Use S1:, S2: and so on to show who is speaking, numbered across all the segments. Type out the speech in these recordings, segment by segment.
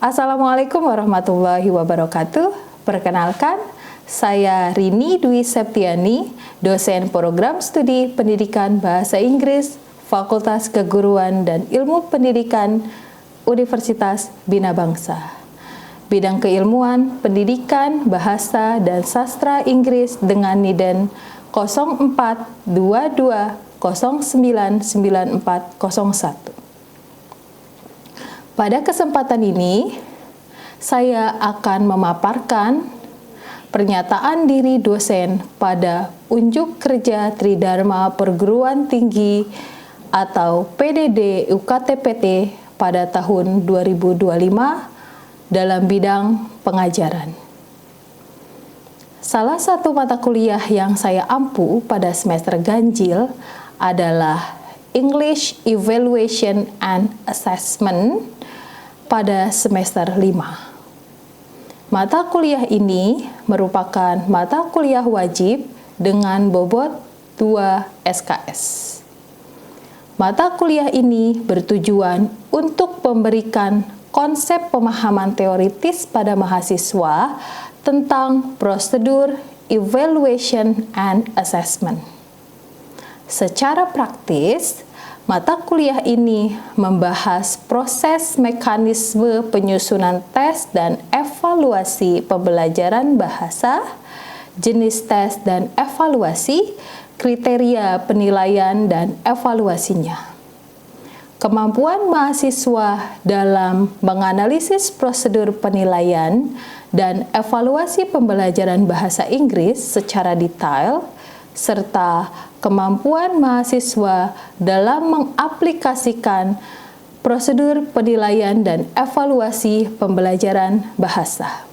S1: Assalamualaikum warahmatullahi wabarakatuh. Perkenalkan, saya Rini Dwi Septiani, dosen program studi pendidikan bahasa Inggris, Fakultas Keguruan dan Ilmu Pendidikan, Universitas Bina Bangsa. Bidang keilmuan, pendidikan, bahasa, dan sastra Inggris dengan NIDEN 0422099401. Pada kesempatan ini, saya akan memaparkan pernyataan diri dosen pada Unjuk Kerja Tridharma Perguruan Tinggi atau PDD UKTPT pada tahun 2025 dalam bidang pengajaran. Salah satu mata kuliah yang saya ampu pada semester ganjil adalah English Evaluation and Assessment pada semester 5. Mata kuliah ini merupakan mata kuliah wajib dengan bobot 2 SKS. Mata kuliah ini bertujuan untuk memberikan konsep pemahaman teoritis pada mahasiswa tentang prosedur evaluation and assessment. Secara praktis, mata kuliah ini membahas proses mekanisme penyusunan tes dan evaluasi pembelajaran bahasa, jenis tes dan evaluasi, kriteria penilaian dan evaluasinya. Kemampuan mahasiswa dalam menganalisis prosedur penilaian dan evaluasi pembelajaran bahasa Inggris secara detail, serta kemampuan mahasiswa dalam mengaplikasikan prosedur penilaian dan evaluasi pembelajaran bahasa.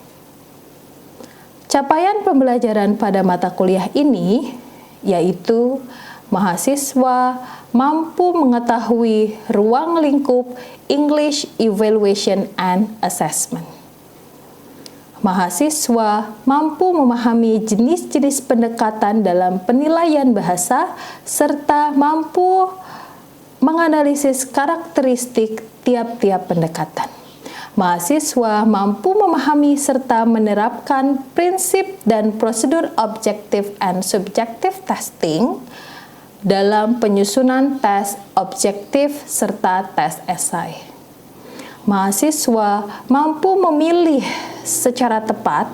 S1: Capaian pembelajaran pada mata kuliah ini yaitu mahasiswa mampu mengetahui ruang lingkup English Evaluation and Assessment. Mahasiswa mampu memahami jenis-jenis pendekatan dalam penilaian bahasa serta mampu menganalisis karakteristik tiap-tiap pendekatan. Mahasiswa mampu memahami serta menerapkan prinsip dan prosedur objective and subjective testing dalam penyusunan tes objektif serta tes esai. Mahasiswa mampu memilih secara tepat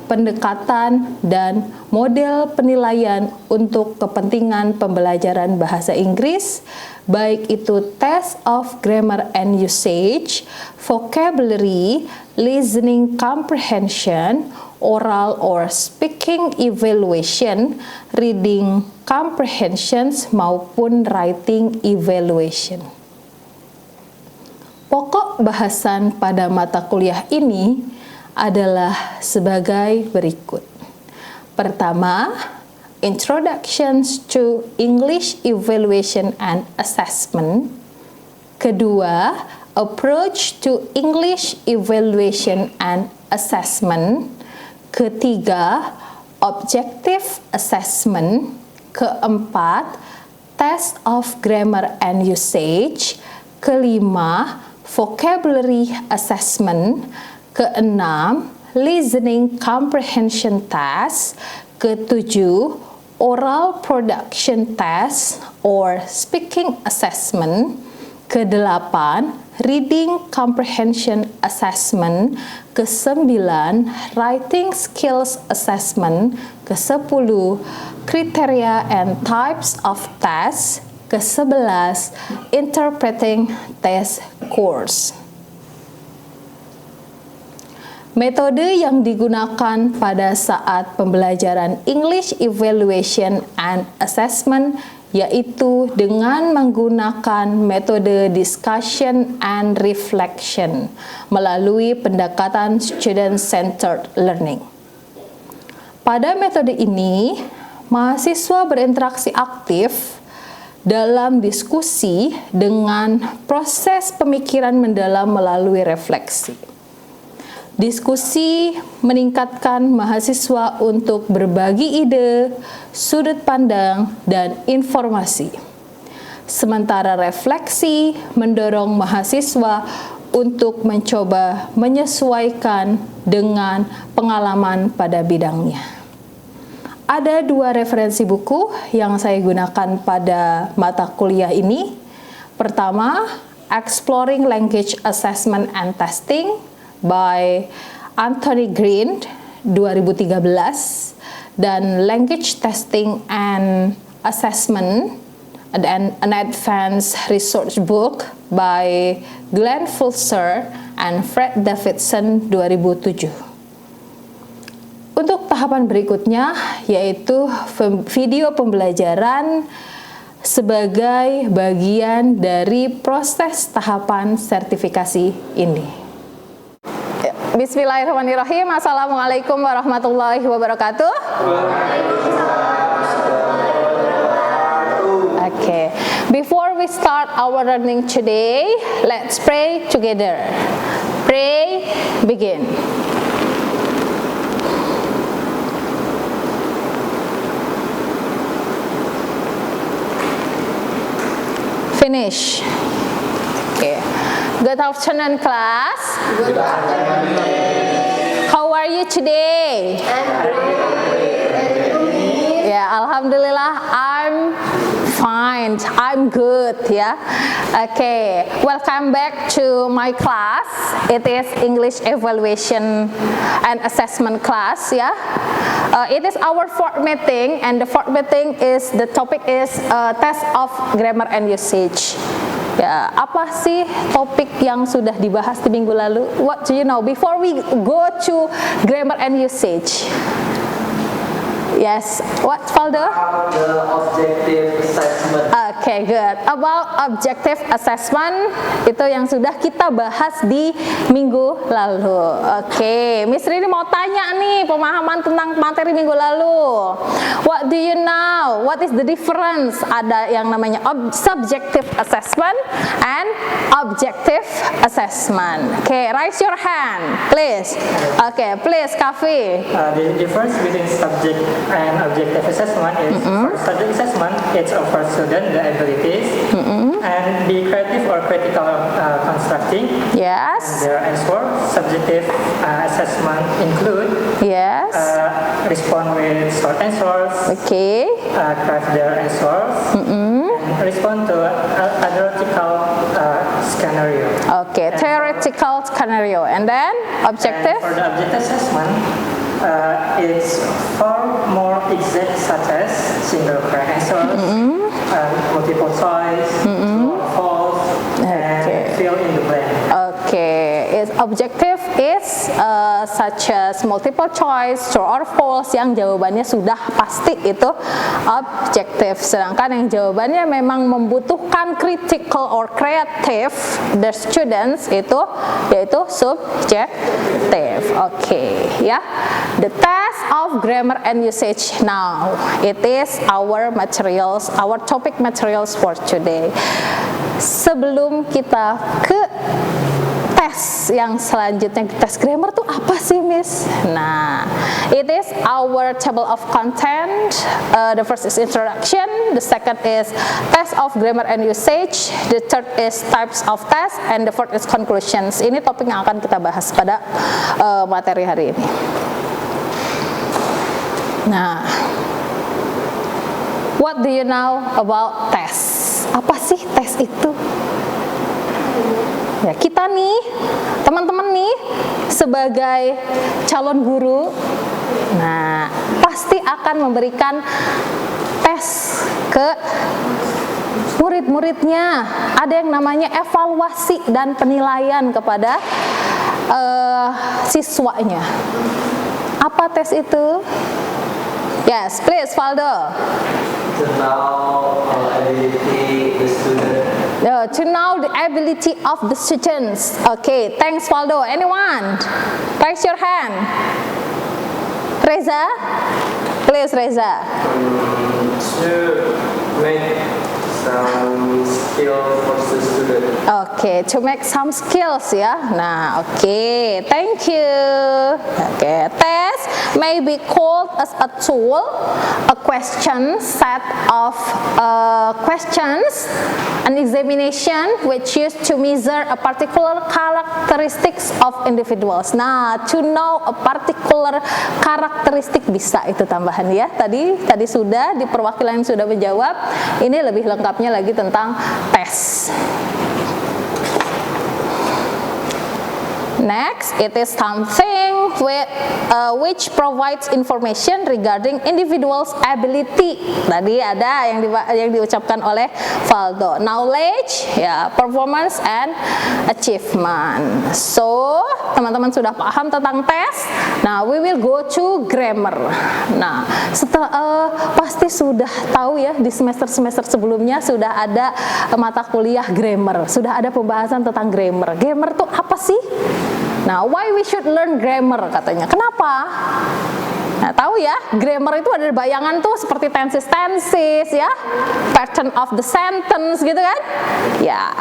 S1: pendekatan dan model penilaian untuk kepentingan pembelajaran bahasa Inggris, baik itu test of grammar and usage, vocabulary, listening comprehension, oral or speaking evaluation, reading comprehensions, maupun writing evaluation. Pokok bahasan pada mata kuliah ini adalah sebagai berikut. Pertama, Introductions to English Evaluation and Assessment. Kedua, Approach to English Evaluation and Assessment. Ketiga, Objective Assessment. Keempat, Test of Grammar and Usage. Kelima, Vocabulary Assessment. Keenam, Listening Comprehension Test. Ketujuh, Oral Production Test or Speaking Assessment. Kedelapan, Reading Comprehension Assessment. Kesembilan, Writing Skills Assessment. Kesepuluh, Criteria and Types of Tests. Ke-11, Interpreting Test Course. Metode yang digunakan pada saat pembelajaran English Evaluation and Assessment yaitu dengan menggunakan metode discussion and reflection melalui pendekatan student-centered learning. Pada metode ini, mahasiswa berinteraksi aktif dalam diskusi dengan proses pemikiran mendalam melalui refleksi. Diskusi meningkatkan mahasiswa untuk berbagi ide, sudut pandang, dan informasi. Sementara refleksi mendorong mahasiswa untuk mencoba menyesuaikan dengan pengalaman pada bidangnya. Ada 2 referensi buku yang saya gunakan pada mata kuliah ini. Pertama, Exploring Language Assessment and Testing by Anthony Green 2013 dan Language Testing and Assessment, an advanced research book by Glenn Fulser and Fred Davidson 2007. Untuk tahapan berikutnya yaitu video pembelajaran sebagai bagian dari proses tahapan sertifikasi ini. Bismillahirrahmanirrahim. Assalamualaikum warahmatullahi wabarakatuh. Okay, before we start our learning today, let's pray together. Pray, begin. Finish. Okay. Good afternoon, class.
S2: Good afternoon.
S1: How are you today? Yeah, Alhamdulillah, I'm fine. I'm good. Yeah. Okay. Welcome back to my class. It is English Evaluation and Assessment class. Yeah. It is our 4th meeting, and the 4th meeting is the topic is test of grammar and usage. Ya, apa sih topik yang sudah dibahas di minggu lalu? What do you know? Before we go to grammar and usage. Yes, what, Faldo?
S2: The objective assessment.
S1: Okay, good. About objective assessment, itu yang sudah kita bahas di minggu lalu. Oke, Miss Rini mau tanya nih pemahaman tentang materi minggu lalu. What do you know? What is the difference? Ada yang namanya subjective assessment and objective assessment. Okay, raise your hand, please. Okay, please, Kafi.
S3: The difference between subject and objective assessment is for subject assessment, it's for student the abilities and be creative or critical constructing.
S1: Yes.
S3: Their answer. Subjective assessment include
S1: Yes.
S3: Respond with short answers,
S1: Okay.
S3: craft their answers, and respond to theoretical scenario.
S1: Okay, theoretical scenario, and then objective.
S3: And for the objective assessment, it's far more exact, such as single correct answers, multiple choice, true or false, and fill in the blank.
S1: Okay, its objective is such as multiple choice, true or false, yang jawabannya sudah pasti itu objektif. Sedangkan yang jawabannya memang membutuhkan critical or creative, the students itu yaitu subjektif. Okay, ya. The test of grammar and usage now. It is our materials, our topic materials for today. Sebelum kita ke tes yang selanjutnya, tes grammar tuh apa sih, Miss? Nah, it is our table of content. The first is introduction, the second is test of grammar and usage, the third is types of test, and the fourth is conclusions. Ini topik yang akan kita bahas pada materi hari ini. Nah, what do you know about tes? Apa sih tes itu? Ya, kita nih, teman-teman nih, sebagai calon guru, nah, pasti akan memberikan tes ke murid-muridnya. Ada yang namanya evaluasi dan penilaian kepada siswanya. Apa tes itu? Yes, please, Faldo.
S2: To know ability the student.
S1: To know the ability of the students. Okay, thanks, Faldo. Anyone? Raise your hand. Reza? Please, Reza.
S2: To make some skill for the student.
S1: Okay, to make some skills ya. Nah, okay, thank you. Okay, test may be called as a tool, a set of questions, an examination which used to measure a particular characteristics of individuals. Nah, to know a particular characteristic bisa itu tambahan ya. Tadi sudah di perwakilan yang sudah menjawab. Ini lebih lengkapnya lagi tentang tes. Next, it is something which provides information regarding individual's ability. Tadi ada yang diucapkan oleh Valdo. Knowledge, ya, performance and achievement. So, teman-teman sudah paham tentang tes. Nah, we will go to grammar. Nah, setelah pasti sudah tahu ya di semester-semester sebelumnya sudah ada mata kuliah grammar, sudah ada pembahasan tentang grammar. Grammar itu apa sih? Nah, why we should learn grammar katanya. Kenapa? Nah, tahu ya, grammar itu ada bayangan tuh seperti tenses ya, pattern of the sentence gitu kan? Ya,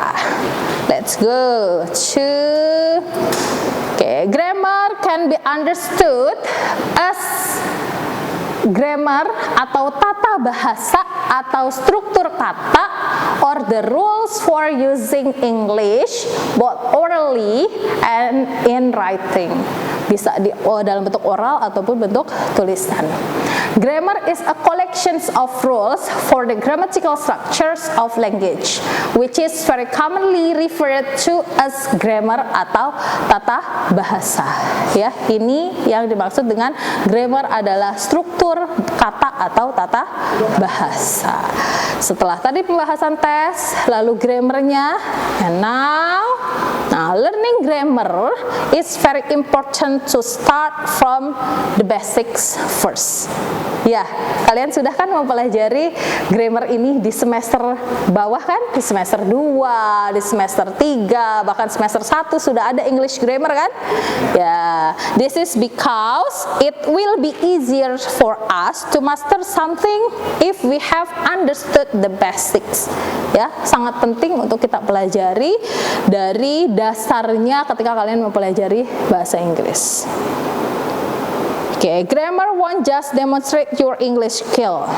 S1: let's go to grammar can be understood as grammar atau tata bahasa atau struktur kata or the rules for using English both orally and in writing. Bisa dalam bentuk oral ataupun bentuk tulisan. Grammar is a collection of rules for the grammatical structures of language, which is very commonly referred to as grammar atau tata bahasa. Ya, ini yang dimaksud dengan grammar adalah struktur kata atau tata bahasa. Setelah tadi pembahasan tes, lalu grammarnya, and now learning grammar is very important to start from the basics first. Ya, kalian sudah kan mempelajari grammar ini di semester bawah kan? Di semester 2, di semester 3, bahkan semester 1 sudah ada English grammar kan? Ya, this is because it will be easier for us to master something if we have understood the basics. Ya, sangat penting untuk kita pelajari dari dasarnya ketika kalian mempelajari bahasa Inggris. Grammar won't just demonstrate your English skill.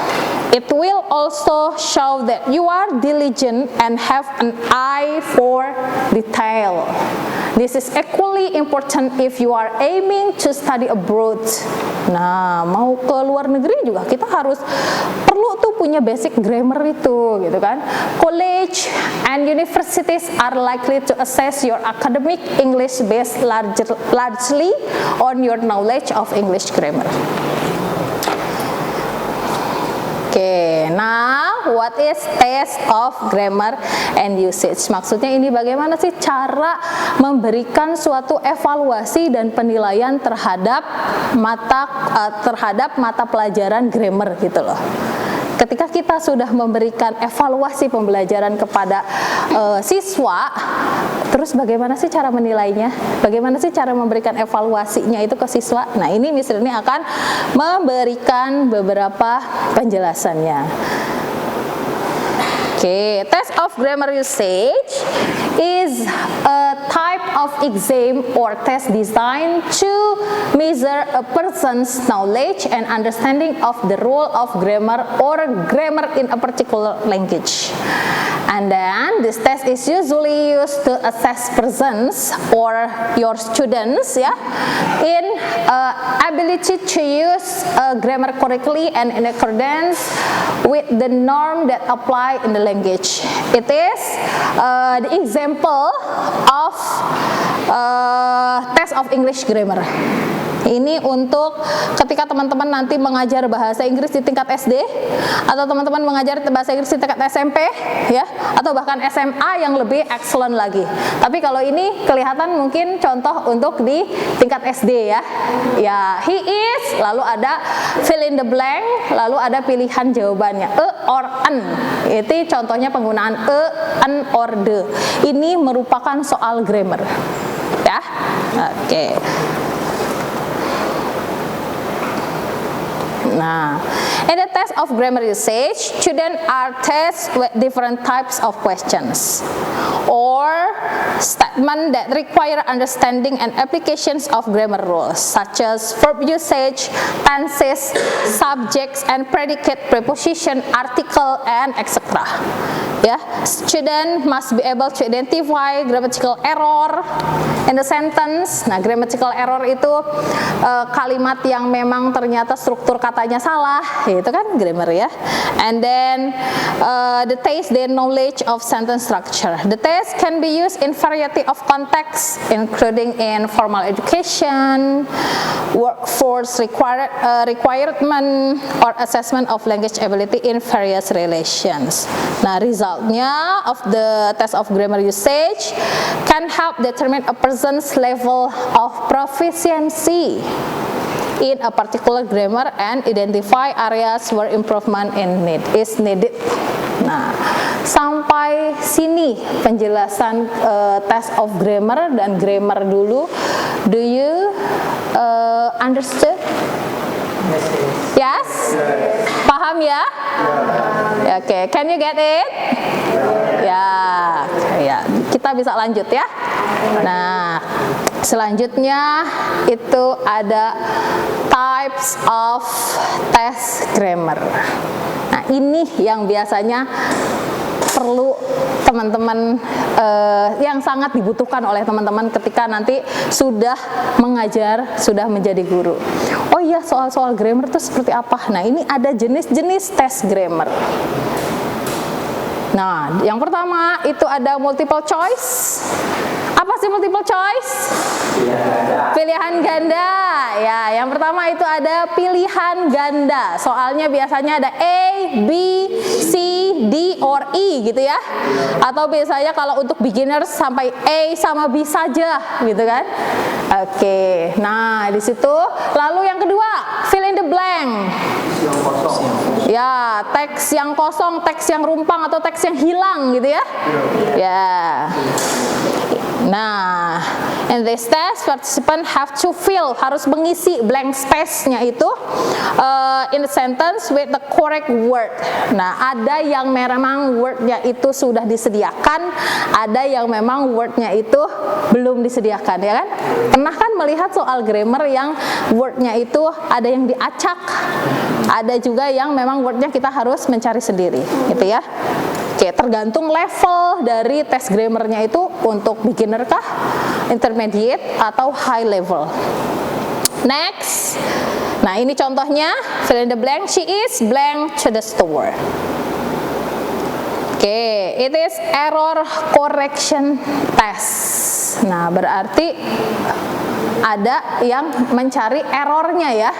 S1: It will also show that you are diligent and have an eye for detail. This is equally important if you are aiming to study abroad. Nah, mau ke luar negeri juga kita harus perlu tuh punya basic grammar itu, gitu kan. College and universities are likely to assess your academic English based largely on your knowledge of English grammar. Now what is test of grammar and usage? Maksudnya ini bagaimana sih cara memberikan suatu evaluasi dan penilaian terhadap mata pelajaran grammar gitu loh. Ketika kita sudah memberikan evaluasi pembelajaran kepada siswa, terus bagaimana sih cara menilainya? Bagaimana sih cara memberikan evaluasinya itu ke siswa? Nah, ini Miss Rini akan memberikan beberapa penjelasannya. Test of grammar usage is a type of exam or test designed to measure a person's knowledge and understanding of the rule of grammar or grammar in a particular language. And then this test is usually used to assess persons or your students in ability to use grammar correctly and in accordance with the norm that apply in the language. It is the example of test of English grammar. Ini untuk ketika teman-teman nanti mengajar bahasa Inggris di tingkat SD atau teman-teman mengajar bahasa Inggris di tingkat SMP ya, atau bahkan SMA yang lebih excellent lagi. Tapi kalau ini kelihatan mungkin contoh untuk di tingkat SD ya. Ya, he is, lalu ada fill in the blank, lalu ada pilihan jawabannya e or an. Itu contohnya penggunaan e, an or the. Ini merupakan soal grammar. Ya. Oke. Nah, and the test of grammar usage, students are tested with different types of questions or statements that require understanding and applications of grammar rules, such as verb usage, tenses, subjects and predicate, preposition, article, and etc. Ya, student must be able to identify grammatical error in the sentence. Nah, grammatical error itu kalimat yang memang ternyata struktur katanya salah, itu kan grammar ya. And then the test their knowledge of sentence structure. The test can be used in variety of contexts, including in formal education, workforce requirement, or assessment of language ability in various relations. Nah, resultnya of the test of grammar usage can help determine a person's level of proficiency in a particular grammar and identify areas where improvement is needed. Nah, sampai sini penjelasan test of grammar dan grammar dulu. Do you understood? Yes? Paham ya? Oke, can you get it? Ya, kita bisa lanjut ya. Nah, selanjutnya itu ada types of test grammar. Nah, ini yang biasanya perlu teman-teman yang sangat dibutuhkan oleh teman-teman ketika nanti sudah mengajar, sudah menjadi guru. Oh iya, soal-soal grammar itu seperti apa? Nah, ini ada jenis-jenis tes grammar. Nah, yang pertama itu ada multiple choice. Apa sih multiple choice? Pilihan ganda. Ya, yang pertama itu ada pilihan ganda. Soalnya biasanya ada A, B, C, D, or E gitu ya. Atau biasanya kalau untuk beginners sampai A sama B saja gitu kan. Oke. Nah, di situ. Lalu yang kedua, fill in the blank. Ya, teks yang kosong, teks yang rumpang atau teks yang hilang gitu ya. Ya. Nah, in this test, participant have to fill, harus mengisi blank space-nya itu in the sentence with the correct word. Nah, ada yang memang word-nya itu sudah disediakan, ada yang memang word-nya itu belum disediakan, ya kan? Pernah kan melihat soal grammar yang word-nya itu ada yang diacak, ada juga yang memang word-nya kita harus mencari sendiri, gitu ya. Oke, tergantung level dari tes grammarnya itu untuk beginner kah, intermediate, atau high level. Next, nah ini contohnya, fill in the blank, she is blank to the store. Oke, it is error correction test. Nah, berarti ada yang mencari errornya ya.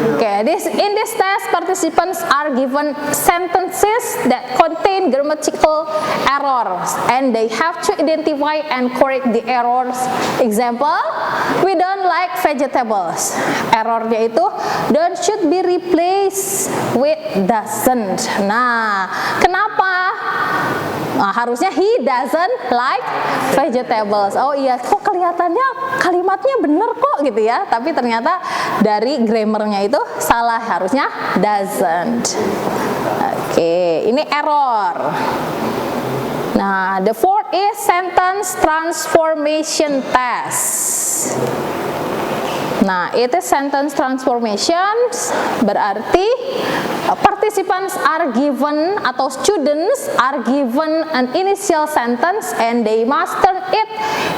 S1: Okay, in this test, participants are given sentences that contain grammatical errors, and they have to identify and correct the errors. Example, we don't like vegetables. Errornya itu don't should be replaced with doesn't. Nah, kenapa? Nah, harusnya he doesn't like vegetables. Oh iya, kok kelihatannya kalimatnya bener kok gitu ya, tapi ternyata dari grammarnya itu salah, harusnya doesn't. Oke, ini error. Nah, the fourth is sentence transformation test. Nah, itu sentence transformations berarti participants are given atau students are given an initial sentence and they must turn it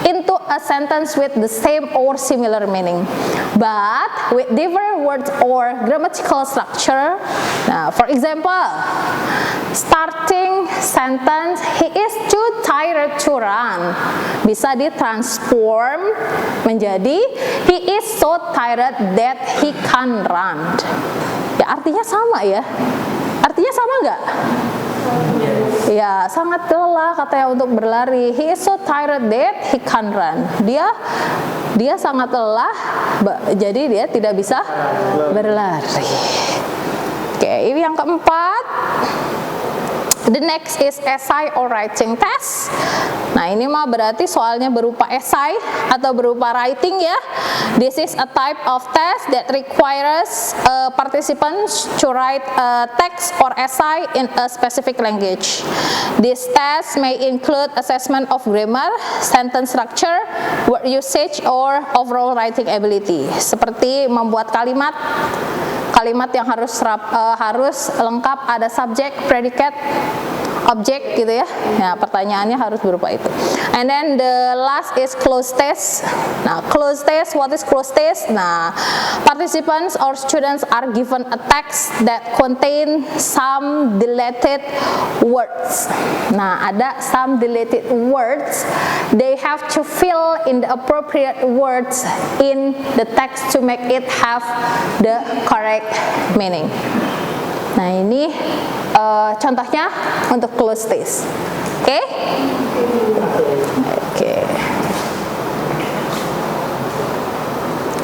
S1: into a sentence with the same or similar meaning, but with different words or grammatical structure. Nah, for example, starting sentence, he is too tired to run, bisa ditransform menjadi he is so tired that he can't run. Ya, artinya sama ya. Artinya sama nggak? Ya, sangat lelah katanya untuk berlari. He is so tired that he can't run. Dia sangat lelah, jadi dia tidak bisa berlari. Oke, ini yang keempat. The next is essay or writing test. Nah, ini mah berarti soalnya berupa essay atau berupa writing ya. This is a type of test that requires participants to write a text or essay in a specific language. This test may include assessment of grammar, sentence structure, word usage, or overall writing ability. Seperti membuat kalimat yang harus lengkap, ada subjek, predicate, objek gitu ya. Nah, pertanyaannya harus berupa itu. And then the last is cloze test. Nah, cloze test, what is cloze test? Nah, participants or students are given a text that contain some deleted words. Nah, ada some deleted words. They have to fill in the appropriate words in the text to make it have the correct meaning. Nah, ini contohnya untuk cloze test. Oke? Oke.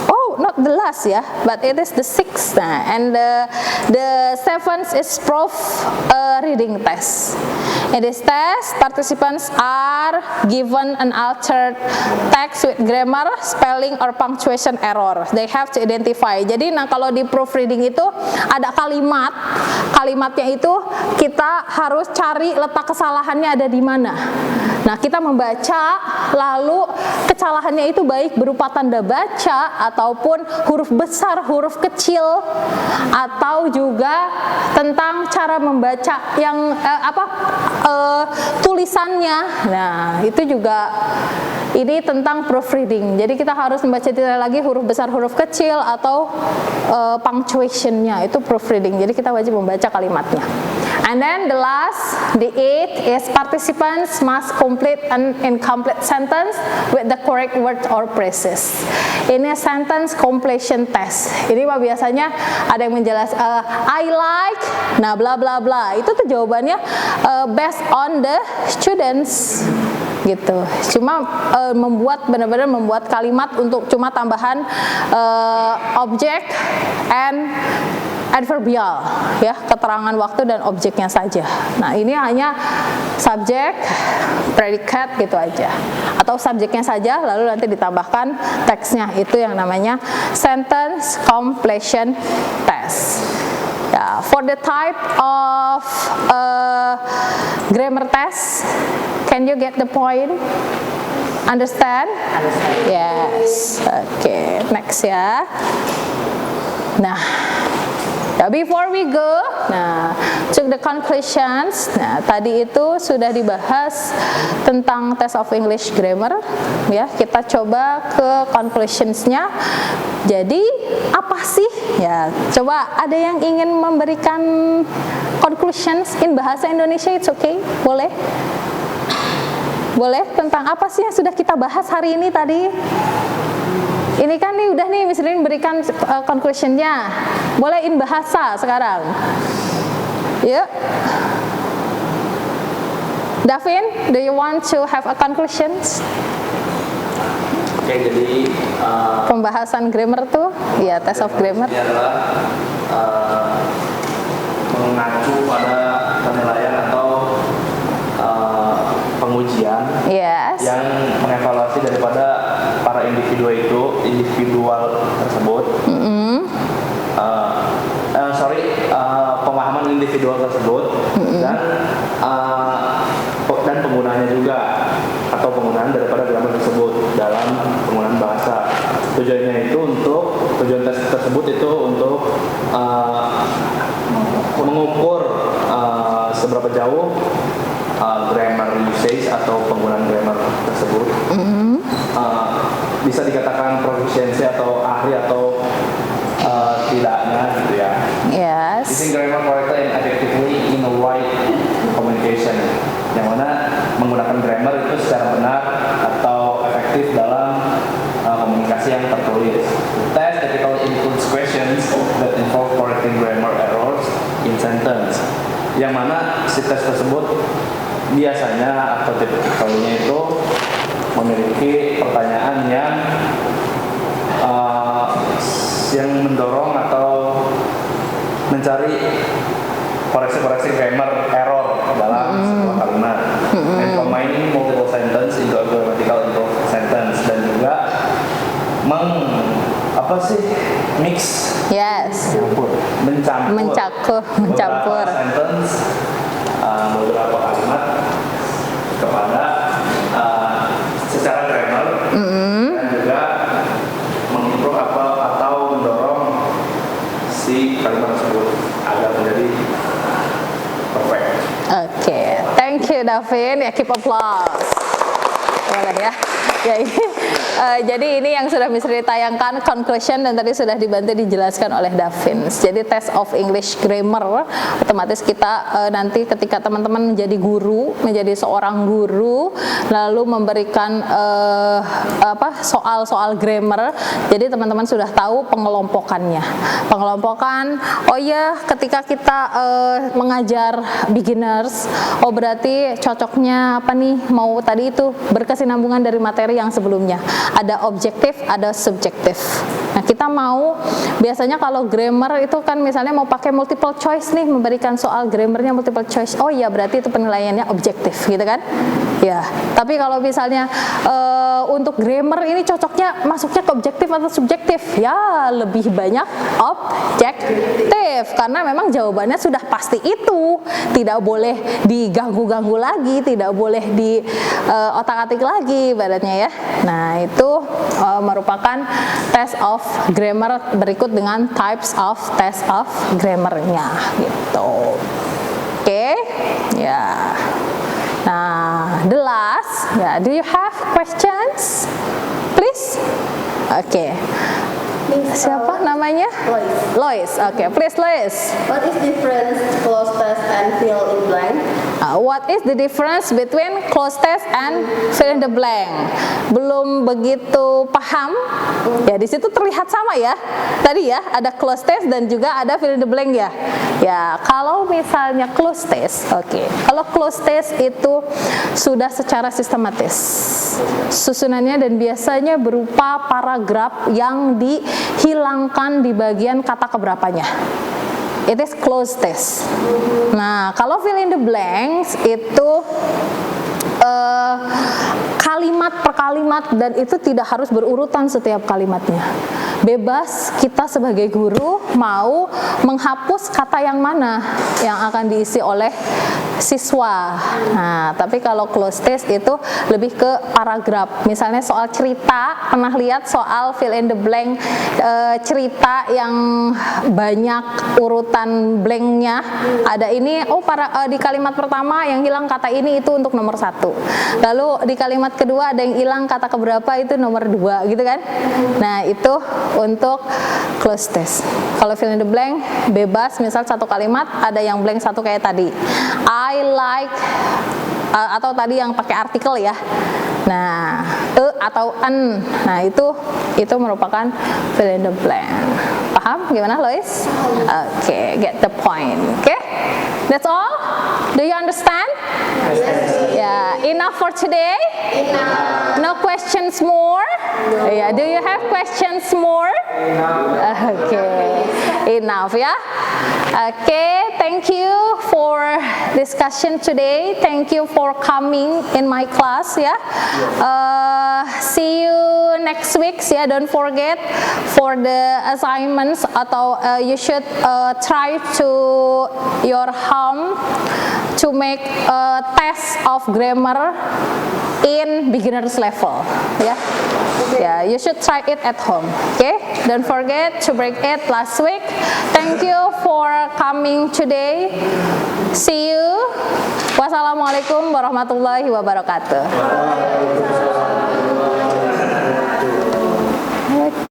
S1: Oh, not the last ya, but it is the sixth. Nah, and the seventh is proof reading test. In this test, participants are given an altered text with grammar, spelling, or punctuation error. They have to identify. Jadi, nah kalau di proofreading itu ada kalimatnya itu kita harus cari letak kesalahannya ada di mana. Nah, kita membaca, lalu kesalahannya itu baik berupa tanda baca ataupun huruf besar, huruf kecil, atau juga tentang cara membaca yang tulisannya. Nah, itu juga ini tentang proofreading. Jadi kita harus membaca detail lagi huruf besar, huruf kecil, atau punctuationnya, itu proofreading. Jadi kita wajib membaca kalimatnya. And then the last, the eighth is participants must complete an incomplete sentence with the correct word or phrases. Ini sentence completion test. Ini mah biasanya ada yang menjelaskan I like, nah bla bla bla. Itu tuh jawabannya based on the students gitu. Cuma benar-benar membuat kalimat untuk cuma tambahan objek and adverbial ya, keterangan waktu dan objeknya saja. Nah, ini hanya subjek, predikat gitu aja, atau subjeknya saja lalu nanti ditambahkan teksnya. Itu yang namanya sentence completion test. Ya, for the type of grammar test, can you get the point? Understand? Yes. Okay, next ya. Nah, before we go, to the conclusions. Nah, tadi itu sudah dibahas tentang test of English grammar, ya. Kita coba ke conclusionsnya. Jadi apa sih? Ya, coba ada yang ingin memberikan conclusions in bahasa Indonesia? It's okay, boleh? Boleh, tentang apa sih yang sudah kita bahas hari ini tadi? Ini kan nih udah nih Miss Rin berikan conclusionnya. Boleh in bahasa sekarang. Yuk. Davin, do you want to have a conclusions?
S2: Oke, jadi
S1: pembahasan grammar tuh, ya test of grammar.
S2: Ini adalah mengacu pada penilaian atau pengujian
S1: Yes.
S2: yang mengevaluasi daripada para individual tersebut. Pemahaman individual tersebut dan penggunaannya juga, atau penggunaan daripada grammar tersebut dalam penggunaan bahasa. Tujuan tes tersebut itu untuk mengukur seberapa jauh grammar usage atau penggunaan grammar tersebut bisa dikatakan proficiency atau ahli atau tidaknya gitu ya.
S1: Yes.
S2: Using grammar correctly and effectively in a right communication, yang mana menggunakan grammar itu secara benar atau efektif dalam komunikasi yang tertulis. The test typically includes questions that involve correcting grammar errors in sentence, yang mana si tes tersebut biasanya atau tipikalnya itu memiliki pertanyaan yang mendorong atau mencari koreksi-koreksi grammar error dalam apa sih mix?
S1: Yes.
S2: Mencampur.
S1: Mencampur.
S2: Beberapa sentence, beberapa kalimat kepada secara grammar dan juga mengimprove atau mendorong si kalimat tersebut agar menjadi perfect.
S1: Oke, thank you Davin. Ya, keep applause. Boleh ya. Ya ini, jadi ini yang sudah bisa ditayangkan conclusion dan tadi sudah dibantu dijelaskan oleh Davin. Jadi test of English grammar, otomatis kita nanti ketika teman-teman menjadi guru, menjadi seorang guru, lalu memberikan soal-soal grammar. Jadi teman-teman sudah tahu pengelompokannya. Pengelompokan, oh ya ketika kita mengajar beginners, oh berarti cocoknya apa nih? Mau tadi itu berkesinambungan dari materi yang sebelumnya. Ada objektif, ada subjektif. Nah, kita mau biasanya kalau grammar itu kan misalnya mau pakai multiple choice nih, memberikan soal grammarnya multiple choice. Oh iya, berarti itu penilaiannya objektif, gitu kan? Ya. Tapi kalau misalnya untuk grammar ini cocoknya masuknya ke objektif atau subjektif? Ya, lebih banyak objektif karena memang jawabannya sudah pasti itu. Tidak boleh diganggu-ganggu lagi, tidak boleh di otak-atik lagi ibaratnya ya. Nah, itu merupakan test of grammar berikut dengan types of test of grammarnya gitu. Oke, ya. Nah, the last, ya, do you have questions? Please. Oke. Siapa namanya?
S4: Lois.
S1: Lois. Oke, please Lois.
S4: What is difference close test and fill in blank?
S1: What is the difference between close test and fill in the blank? Belum begitu paham? Ya di situ terlihat sama ya. Tadi ya ada close test dan juga ada fill in the blank ya. Ya kalau misalnya close test, oke. Kalau close test itu sudah secara sistematis susunannya dan biasanya berupa paragraf yang dihilangkan di bagian kata keberapanya. It is close test. Nah, kalau fill in the blanks itu kalimat per kalimat dan itu tidak harus berurutan setiap kalimatnya. Bebas kita sebagai guru mau menghapus kata yang mana yang akan diisi oleh siswa. Nah, tapi kalau close test itu lebih ke paragraf. Misalnya soal cerita, pernah lihat soal fill in the blank cerita yang banyak urutan blanknya. Ada ini, di kalimat pertama yang hilang kata ini itu untuk nomor 1. Lalu di kalimat kedua ada yang hilang kata keberapa itu nomor 2 gitu kan. Nah itu untuk close test. Kalau fill in the blank bebas, misal satu kalimat ada yang blank satu kayak tadi I like atau tadi yang pakai artikel ya. Nah atau an, nah itu merupakan fill in the blank. Paham gimana Lois? Oke, get the point. Oke, that's all. Do you understand?
S4: Yes.
S1: Yeah, enough for today?
S4: Enough.
S1: No questions more? No. Yeah, do you have questions more? Okay, enough ya. Okay, thank you for discussion today. Thank you for coming in my class ya. See you next week ya. Don't forget for the assignments atau you should try to your home to make a test of grammar in beginners level ya. Yeah, you should try it at home. Okay, don't forget to break it last week. Thank you for coming today. See you. Wassalamualaikum warahmatullahi wabarakatuh.